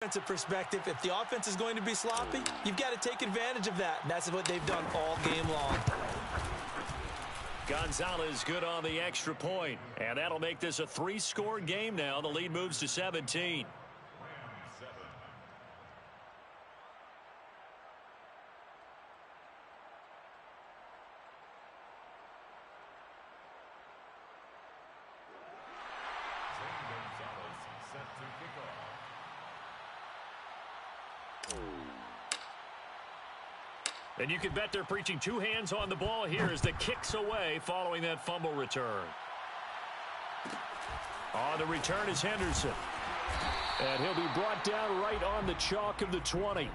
Defensive perspective, if the offense is going to be sloppy, you've got to take advantage of that, and that's what they've done all game long. Gonzalez good on the extra point, and that'll make this a 3-score game now. The lead moves to 17. And you can bet they're preaching two hands on the ball here as the kick's away following that fumble return. On the return is Henderson. And he'll be brought down right on the chalk of the 20.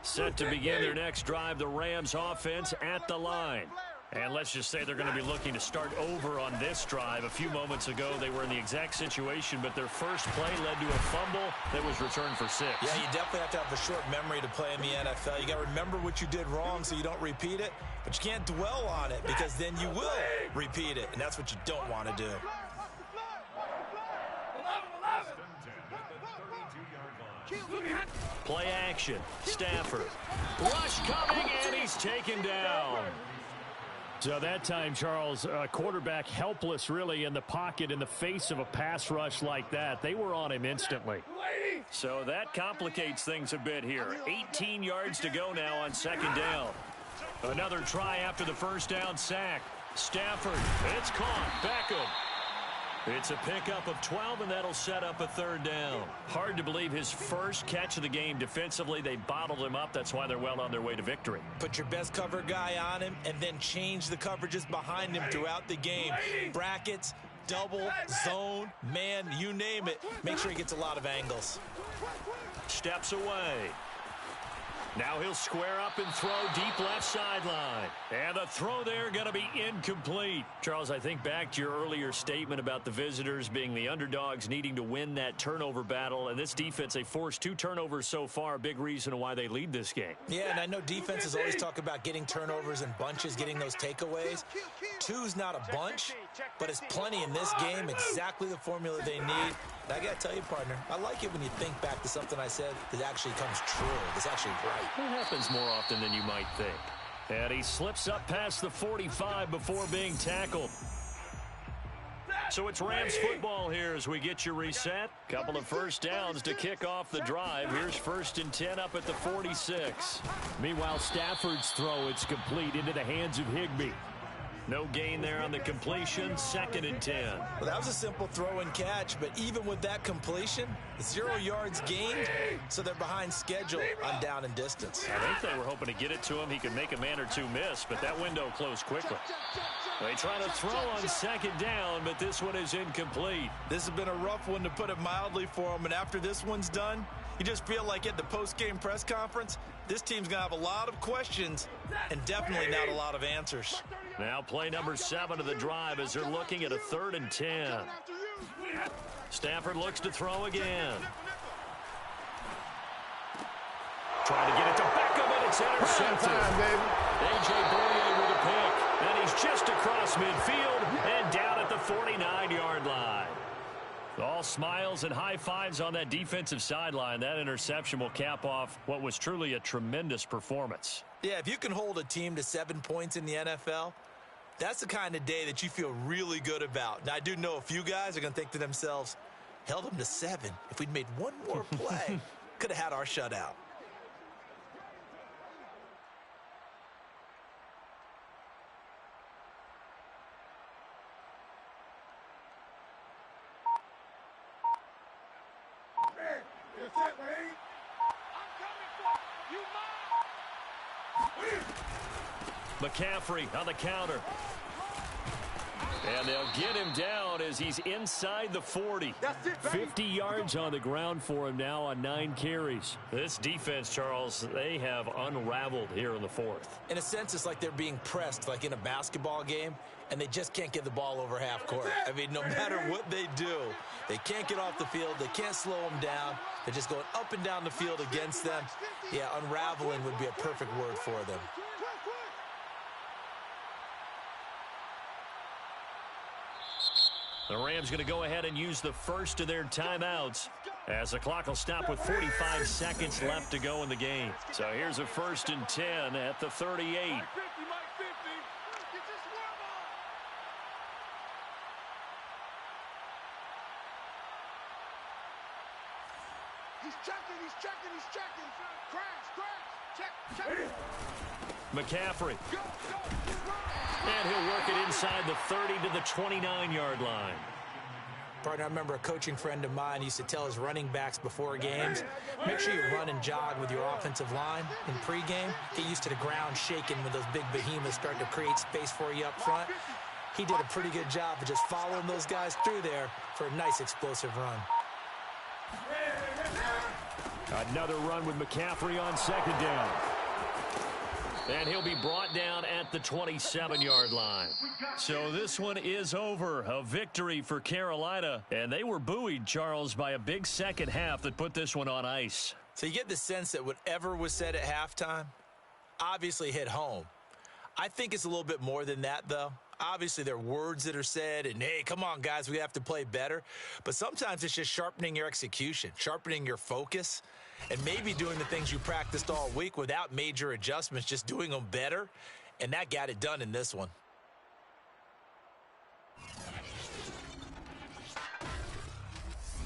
Set to begin their next drive, the Rams offense at the line. And let's just say they're going to be looking to start over on this drive. A few moments ago, they were in the exact situation, but their first play led to a fumble that was returned for 6. Yeah, you definitely have to have a short memory to play in the NFL. You got to remember what you did wrong so you don't repeat it, but you can't dwell on it because then you will repeat it, and that's what you don't want to do. Play action. Stafford. Rush coming, and he's taken down. So that time, Charles, quarterback helpless really in the pocket in the face of a pass rush like that. They were on him instantly. So that complicates things a bit here. 18 yards to go now on second down. Another try after the first down sack. Stafford, it's caught. Beckham. It's a pickup of 12, and that'll set up a third down. Hard to believe his first catch of the game defensively. They bottled him up. That's why they're well on their way to victory. Put your best cover guy on him and then change the coverages behind him throughout the game. Brackets, double, zone, man, you name it. Make sure he gets a lot of angles. Steps away. Now he'll square up and throw deep left sideline. And the throw there going to be incomplete. Charles, I think back to your earlier statement about the visitors being the underdogs needing to win that turnover battle. And this defense, they forced 2 turnovers so far. A big reason why they lead this game. Yeah, and I know defenses always talk about getting turnovers in bunches, getting those takeaways. 2's not a bunch, but it's plenty in this game. Exactly the formula they need. And I got to tell you, partner, I like it when you think back to something I said that actually comes true. It's actually right. It happens more often than you might think. And he slips up past the 45 before being tackled. So it's Rams football here as we get you reset. Couple of first downs to kick off the drive. Here's 1st and 10 up at the 46. Meanwhile, Stafford's throw, it's complete into the hands of Higbee. No gain there on the completion. 2nd and 10. Well, that was a simple throw and catch, but even with that completion, 0 yards gained, so they're behind schedule on down and distance. I think they were hoping to get it to him. He could make a man or two miss, but that window closed quickly. They try to throw on 2nd down, but this one is incomplete. This has been a rough one, to put it mildly, for them, and after this one's done, you just feel like at the post-game press conference, this team's going to have a lot of questions and definitely not a lot of answers. Now play number 7 of the drive as they're looking at a 3rd and 10. Stafford looks to throw again. Trying to get it to Beckham, and it's intercepted. A.J. Bouye with a pick, and he's just across midfield and down at the 49-yard line. All smiles and high fives on that defensive sideline. That interception will cap off what was truly a tremendous performance. Yeah, if you can hold a team to 7 points in the NFL, that's the kind of day that you feel really good about. Now, I do know a few guys are going to think to themselves, held them to 7. If we'd made one more play, could have had our shutout. McCaffrey on the counter. And they'll get him down as he's inside the 40. 50 yards on the ground for him now on 9 carries. This defense, Charles, they have unraveled here in the 4th. In a sense, it's like they're being pressed like in a basketball game, and they just can't get the ball over half court. I mean, no matter what they do, they can't get off the field. They can't slow them down. They're just going up and down the field against them. Yeah, unraveling would be a perfect word for them. The Rams going to go ahead and use the first of their timeouts as the clock will stop with 45 seconds left to go in the game. So here's a 1st and 10 at the 38. He's checking. Crash. Check. McCaffrey. And he'll work it inside the 30 to the 29-yard line. Partner, I remember a coaching friend of mine used to tell his running backs before games, make sure you run and jog with your offensive line in pregame. Get used to the ground shaking when those big behemoths start to create space for you up front. He did a pretty good job of just following those guys through there for a nice explosive run. Another run with McCaffrey on 2nd down. And he'll be brought down at the 27-yard line. So this one is over. A victory for Carolina. And they were buoyed, Charles, by a big second half that put this one on ice. So you get the sense that whatever was said at halftime obviously hit home. I think it's a little bit more than that, though. Obviously, there are words that are said, and, hey, come on, guys, we have to play better. But sometimes it's just sharpening your execution, sharpening your focus, and maybe doing the things you practiced all week without major adjustments, just doing them better. And that got it done in this one.